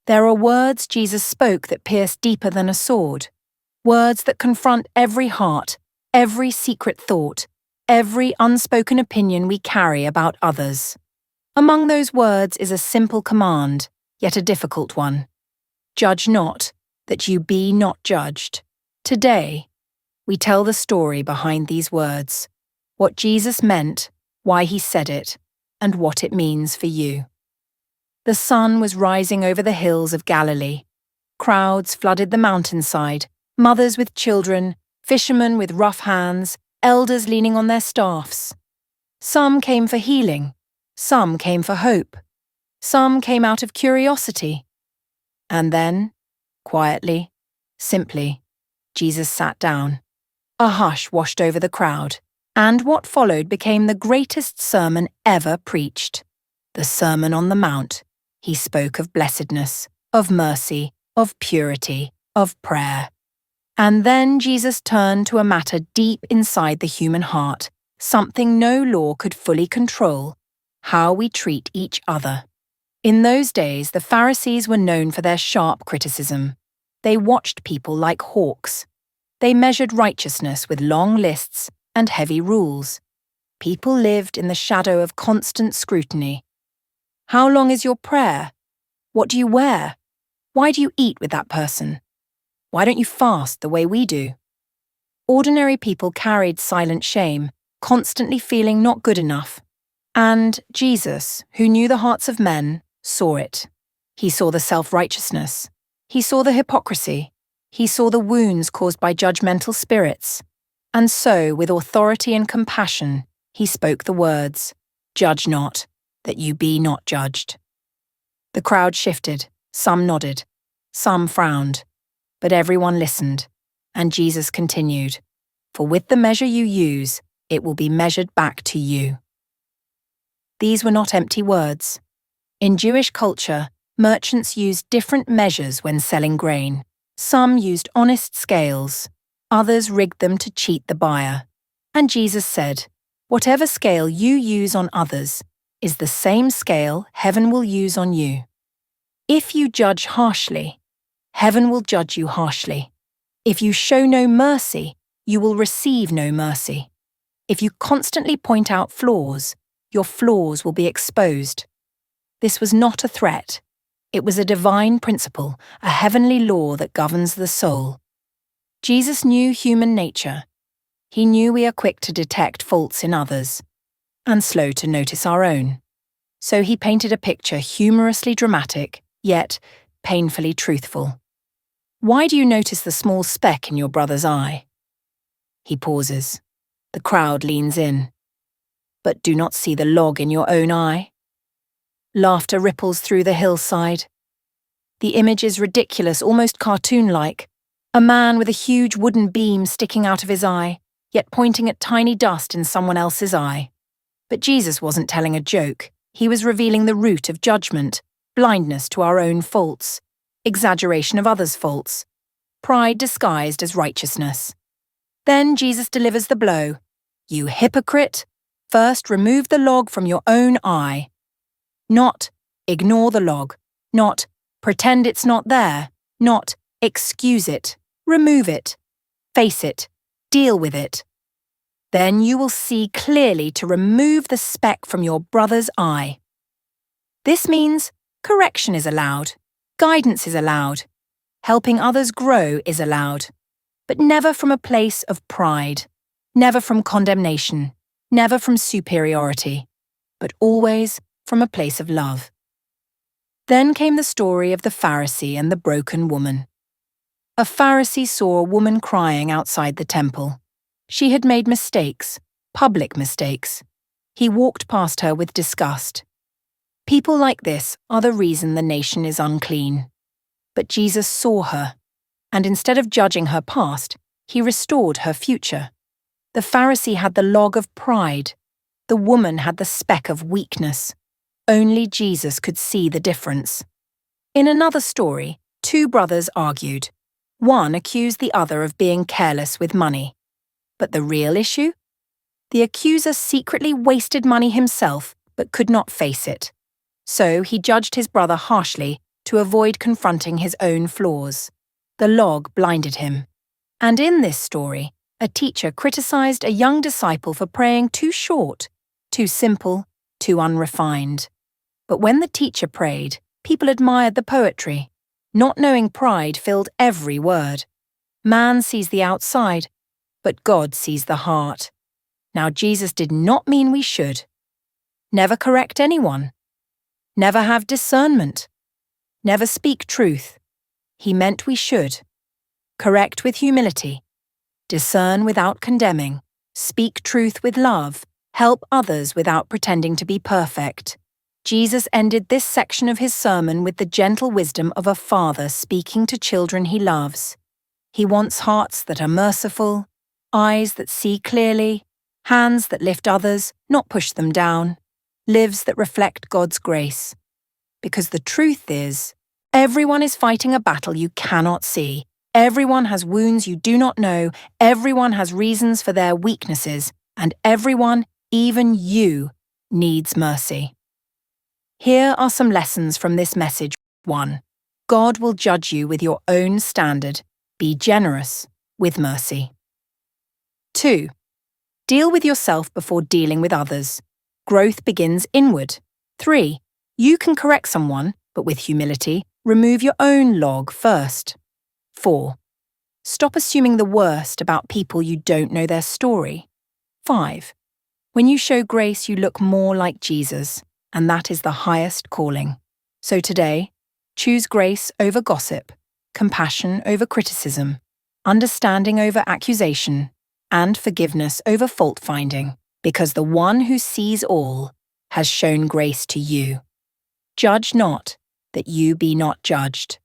There are words Jesus spoke that pierce deeper than a sword, words that confront every heart, every secret thought, every unspoken opinion we carry about others. Among those words is a simple command, yet a difficult one. Judge not, that you be not judged. Today, we tell the story behind these words, what Jesus meant, why he said it, and what it means for you. The sun was rising over the hills of Galilee. Crowds flooded the mountainside, mothers with children, fishermen with rough hands, elders leaning on their staffs. Some came for healing, some came for hope, some came out of curiosity. And then, quietly, simply, Jesus sat down. A hush washed over the crowd, and what followed became the greatest sermon ever preached. The Sermon on the Mount. He spoke of blessedness, of mercy, of purity, of prayer. And then Jesus turned to a matter deep inside the human heart, something no law could fully control: how we treat each other. In those days, the Pharisees were known for their sharp criticism. They watched people like hawks. They measured righteousness with long lists and heavy rules. People lived in the shadow of constant scrutiny. How long is your prayer? What do you wear? Why do you eat with that person? Why don't you fast the way we do? Ordinary people carried silent shame, constantly feeling not good enough. And Jesus, who knew the hearts of men, saw it. He saw the self-righteousness. He saw the hypocrisy. He saw the wounds caused by judgmental spirits. And so, with authority and compassion, he spoke the words, "Judge not, that you be not judged." The crowd shifted, some nodded, some frowned, but everyone listened, and Jesus continued, "For with the measure you use, it will be measured back to you." These were not empty words. In Jewish culture, merchants used different measures when selling grain. Some used honest scales, others rigged them to cheat the buyer. And Jesus said, "Whatever scale you use on others is the same scale heaven will use on you. If you judge harshly, heaven will judge you harshly. If you show no mercy, you will receive no mercy. If you constantly point out flaws, your flaws will be exposed." This was not a threat. It was a divine principle, a heavenly law that governs the soul. Jesus knew human nature. He knew we are quick to detect faults in others, and slow to notice our own. So he painted a picture humorously dramatic, yet painfully truthful. Why do you notice the small speck in your brother's eye? He pauses. The crowd leans in. But do not see the log in your own eye? Laughter ripples through the hillside. The image is ridiculous, almost cartoon-like. A man with a huge wooden beam sticking out of his eye, yet pointing at tiny dust in someone else's eye. But Jesus wasn't telling a joke. He was revealing the root of judgment, blindness to our own faults, exaggeration of others' faults, pride disguised as righteousness. Then Jesus delivers the blow. "You hypocrite! First remove the log from your own eye." Not ignore the log, not pretend it's not there, not excuse it, remove it, face it, deal with it. Then you will see clearly to remove the speck from your brother's eye. This means correction is allowed, guidance is allowed, helping others grow is allowed, but never from a place of pride, never from condemnation, never from superiority, but always from a place of love. Then came the story of the Pharisee and the broken woman. A Pharisee saw a woman crying outside the temple. She had made mistakes, public mistakes. He walked past her with disgust. People like this are the reason the nation is unclean. But Jesus saw her, and instead of judging her past, he restored her future. The Pharisee had the log of pride. The woman had the speck of weakness. Only Jesus could see the difference. In another story, two brothers argued. One accused the other of being careless with money. But the real issue? The accuser secretly wasted money himself, but could not face it. So he judged his brother harshly to avoid confronting his own flaws. The log blinded him. And in this story, a teacher criticized a young disciple for praying too short, too simple, too unrefined. But when the teacher prayed, people admired the poetry. Not knowing pride filled every word. Man sees the outside, but God sees the heart. Now, Jesus did not mean we should. Never correct anyone. Never have discernment. Never speak truth. He meant we should. Correct with humility. Discern without condemning. Speak truth with love. Help others without pretending to be perfect. Jesus ended this section of his sermon with the gentle wisdom of a father speaking to children he loves. He wants hearts that are merciful, eyes that see clearly, hands that lift others, not push them down, lives that reflect God's grace. Because the truth is, everyone is fighting a battle you cannot see. Everyone has wounds you do not know. Everyone has reasons for their weaknesses. And everyone, even you, needs mercy. Here are some lessons from this message. 1. God will judge you with your own standard. Be generous with mercy. 2. Deal with yourself before dealing with others. Growth begins inward. 3. You can correct someone, but with humility, remove your own log first. 4. Stop assuming the worst about people you don't know their story. 5. When you show grace, you look more like Jesus, and that is the highest calling. So today, choose grace over gossip, compassion over criticism, understanding over accusation, and forgiveness over fault-finding, because the one who sees all has shown grace to you. Judge not, that you be not judged.